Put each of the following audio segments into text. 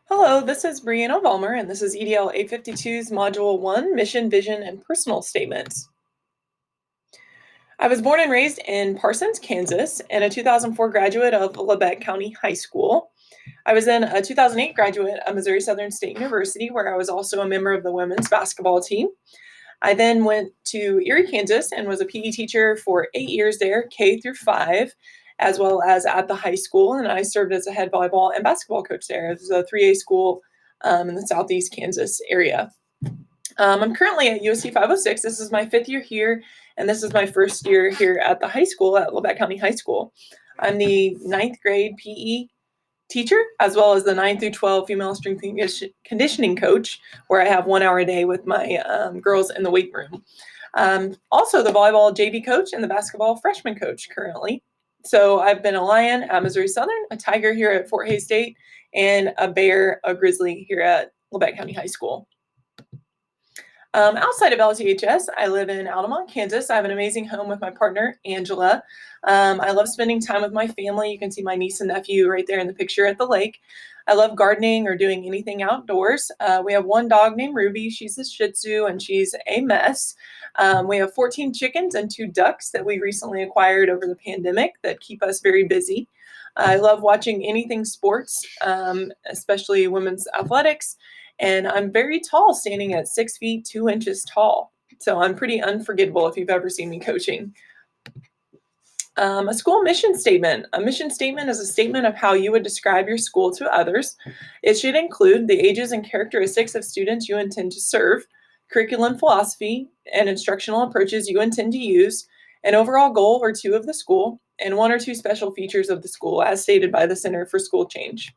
Hello, this is Brianna Vollmer, and this is EDL 852's Module 1, Mission, Vision, and Personal Statements. I was born and raised in Parsons, Kansas, and a 2004 graduate of Labette County High School. I was then a 2008 graduate of Missouri Southern State University, where I was also a member of the women's basketball team. I then went to Erie, Kansas, and was a PE teacher for 8 years there, K through 5, as well as at the high school. And I served as a head volleyball and basketball coach there. It was a 3A school in the southeast Kansas area. I'm currently at USC 506. This is my 5th year here, and this is my first year here at the high school at Labette County High School. I'm the 9th grade PE teacher, as well as the 9 through 12 female strength conditioning coach, where I have 1 hour a day with my girls in the weight room. Also the volleyball JV coach and the basketball freshman coach currently. So I've been a Lion at Missouri Southern, a Tiger here at Fort Hays State, and a Bear, a Grizzly here at Labette County High School. Outside of LTHS, I live in Altamont, Kansas. I have an amazing home with my partner, Angela. I love spending time with my family. You can see my niece and nephew right there in the picture at the lake. I love gardening or doing anything outdoors. We have one dog named Ruby. She's a Shih Tzu, and she's a mess. We have 14 chickens and 2 ducks that we recently acquired over the pandemic that keep us very busy. I love watching anything sports, especially women's athletics. And I'm very tall, standing at 6 feet 2 inches tall. So I'm pretty unforgettable if you've ever seen me coaching. A school mission statement. A mission statement is a statement of how you would describe your school to others. It should include the ages and characteristics of students you intend to serve, curriculum philosophy and instructional approaches you intend to use, an overall goal or 2 of the school, and 1 or 2 special features of the school as stated by the Center for School Change.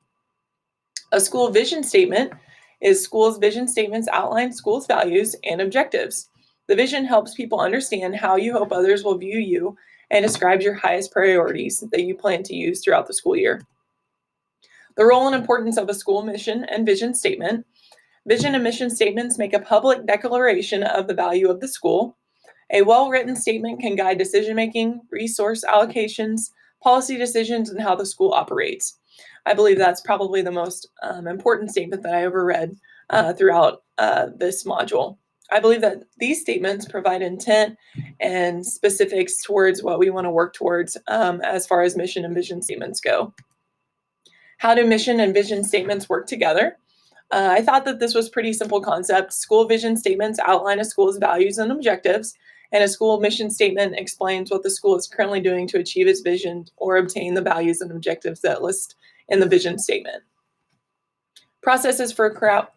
A school vision statement is school's vision statements outline school's values and objectives. The vision helps people understand how you hope others will view you and describes your highest priorities that you plan to use throughout the school year. The role and importance of a school mission and vision statement. Vision and mission statements make a public declaration of the value of the school. A well-written statement can guide decision-making, resource allocations, policy decisions, and how the school operates. I believe that's probably the most important statement that I ever read throughout this module. I believe that these statements provide intent and specifics towards what we want to work towards as far as mission and vision statements go. How do mission and vision statements work together? I thought that this was a pretty simple concept. School vision statements outline a school's values and objectives, and a school mission statement explains what the school is currently doing to achieve its vision or obtain the values and objectives that list in the vision statement. Processes for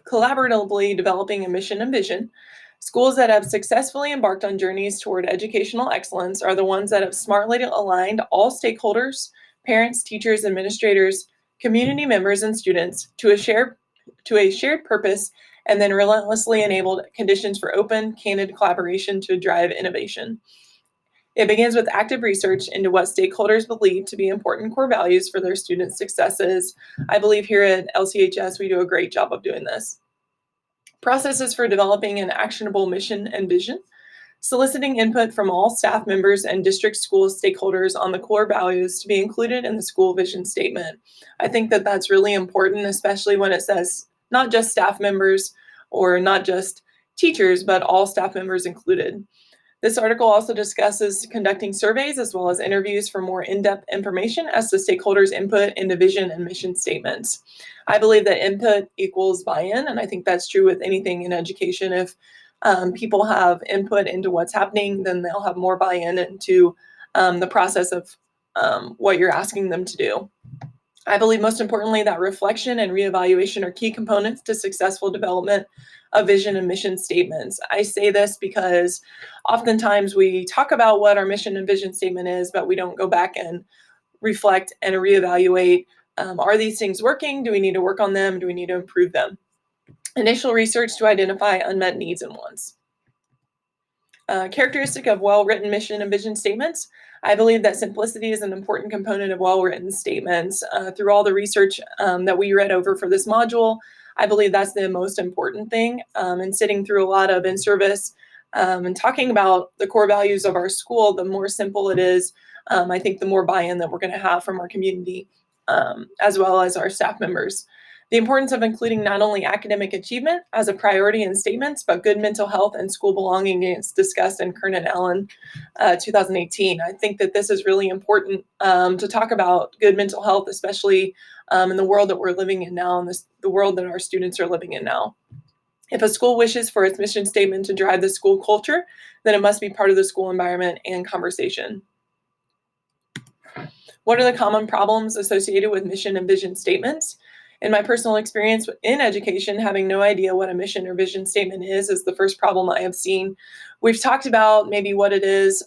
collaboratively developing a mission and vision. Schools that have successfully embarked on journeys toward educational excellence are the ones that have smartly aligned all stakeholders, parents, teachers, administrators, community members, and students to a shared purpose, and then relentlessly enabled conditions for open, candid collaboration to drive innovation. It begins with active research into what stakeholders believe to be important core values for their students' successes. I believe here at LCHS we do a great job of doing this. Processes for developing an actionable mission and vision. Soliciting input from all staff members and district school stakeholders on the core values to be included in the school vision statement. I think that that's really important, especially when it says not just staff members or not just teachers, but all staff members included. This article also discusses conducting surveys as well as interviews for more in-depth information as to stakeholders' input into vision and mission statements. I believe that input equals buy-in, and I think that's true with anything in education. If people have input into what's happening, then they'll have more buy-in into the process of what you're asking them to do. I believe most importantly that reflection and reevaluation are key components to successful development of vision and mission statements. I say this because oftentimes we talk about what our mission and vision statement is, but we don't go back and reflect and reevaluate. Are these things working? Do we need to work on them? Do we need to improve them? Initial research to identify unmet needs and wants. Characteristic of well-written mission and vision statements. I believe that simplicity is an important component of well-written statements. Through all the research that we read over for this module, I believe that's the most important thing. And sitting through a lot of in-service and talking about the core values of our school, the more simple it is, I think the more buy-in that we're going to have from our community as well as our staff members. The importance of including not only academic achievement as a priority in statements, but good mental health and school belonging is discussed in Kern and Allen 2018. I think that this is really important to talk about good mental health, especially in the world that we're living in now, and the world that our students are living in now. If a school wishes for its mission statement to drive the school culture, then it must be part of the school environment and conversation. What are the common problems associated with mission and vision statements? In my personal experience in education, having no idea what a mission or vision statement is the first problem I have seen. We've talked about maybe what it is,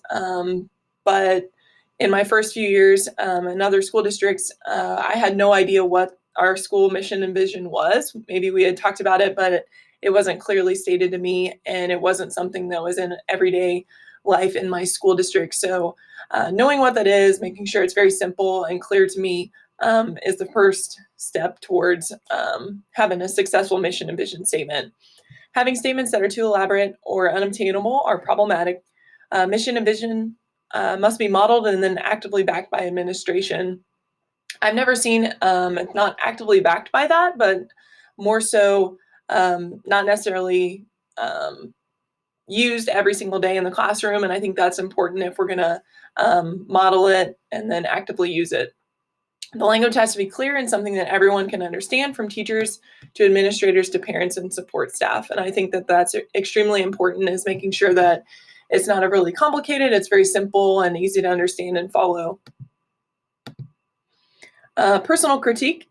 but in my first few years in other school districts, I had no idea what our school mission and vision was. Maybe we had talked about it, but it wasn't clearly stated to me, and it wasn't something that was in everyday life in my school district. So knowing what that is, making sure it's very simple and clear to me is the first step towards having a successful mission and vision statement. Having statements that are too elaborate or unobtainable are problematic. Mission and vision must be modeled and then actively backed by administration. I've never seen it not actively backed by that, but more so not necessarily used every single day in the classroom. And I think that's important if we're going to model it and then actively use it. The language has to be clear and something that everyone can understand, from teachers to administrators to parents and support staff. And I think that that's extremely important, is making sure that it's not overly complicated, it's very simple and easy to understand and follow. Personal critique.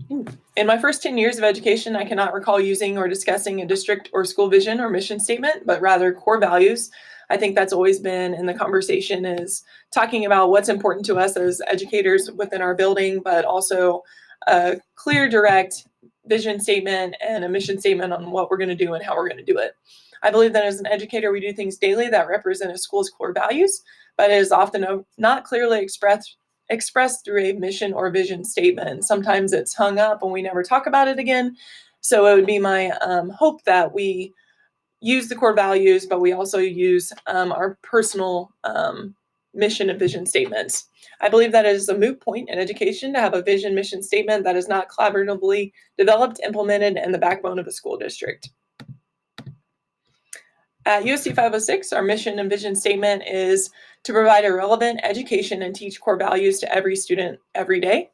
In my first 10 years of education, I cannot recall using or discussing a district or school vision or mission statement, but rather core values. I think that's always been in the conversation, is talking about what's important to us as educators within our building, but also a clear, direct vision statement and a mission statement on what we're going to do and how we're going to do it. I believe that as an educator, we do things daily that represent a school's core values, but it is often not clearly expressed through a mission or vision statement. Sometimes it's hung up and we never talk about it again. So it would be my hope that we use the core values, but we also use our personal mission and vision statements. I believe that it is a moot point in education to have a vision mission statement that is not collaboratively developed, implemented, and the backbone of a school district. At USC 506, our mission and vision statement is to provide a relevant education and teach core values to every student every day.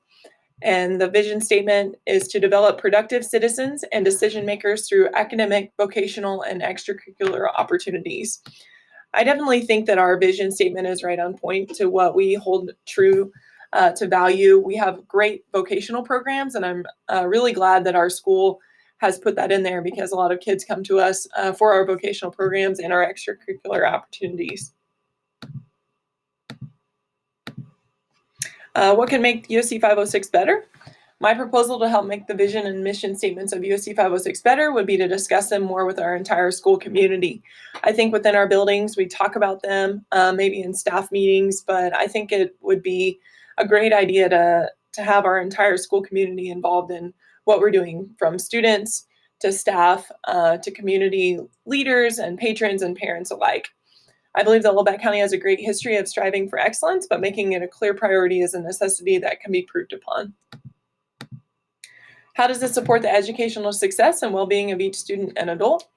And the vision statement is to develop productive citizens and decision makers through academic, vocational, and extracurricular opportunities. I definitely think that our vision statement is right on point to what we hold true to value. We have great vocational programs, and I'm really glad that our school has put that in there, because a lot of kids come to us for our vocational programs and our extracurricular opportunities. What can make USC 506 better? My proposal to help make the vision and mission statements of USC 506 better would be to discuss them more with our entire school community. I think within our buildings, we talk about them maybe in staff meetings, but I think it would be a great idea to have our entire school community involved in what we're doing, from students to staff to community leaders and patrons and parents alike. I believe that Willamette County has a great history of striving for excellence, but making it a clear priority is a necessity that can be proved upon. How does this support the educational success and well-being of each student and adult?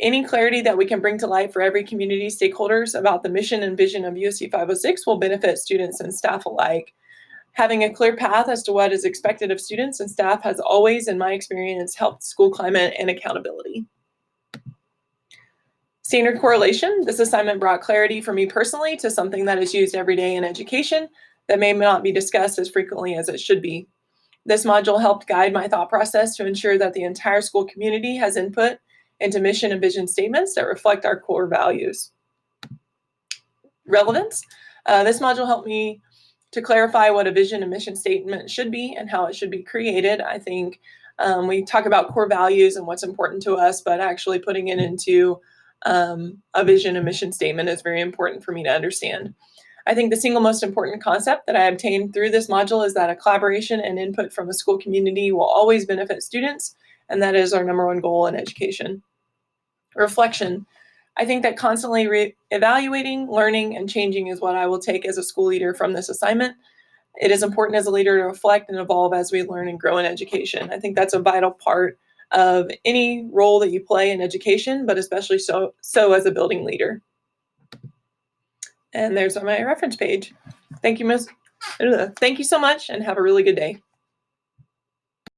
Any clarity that we can bring to light for every community stakeholders about the mission and vision of USC 506 will benefit students and staff alike. Having a clear path as to what is expected of students and staff has always, in my experience, helped school climate and accountability. Standard correlation. This assignment brought clarity for me personally to something that is used every day in education that may not be discussed as frequently as it should be. This module helped guide my thought process to ensure that the entire school community has input into mission and vision statements that reflect our core values. Relevance. This module helped me to clarify what a vision and mission statement should be and how it should be created. I think we talk about core values and what's important to us, but actually putting it into a vision and mission statement is very important for me to understand. I think the single most important concept that I obtained through this module is that a collaboration and input from a school community will always benefit students, and that is our number one goal in education. Reflection. I think that constantly evaluating, learning, and changing is what I will take as a school leader from this assignment. It is important as a leader to reflect and evolve as we learn and grow in education. I think that's a vital part of any role that you play in education, but especially so as a building leader. And there's my reference page. Thank you, Thank you so much, and have a really good day.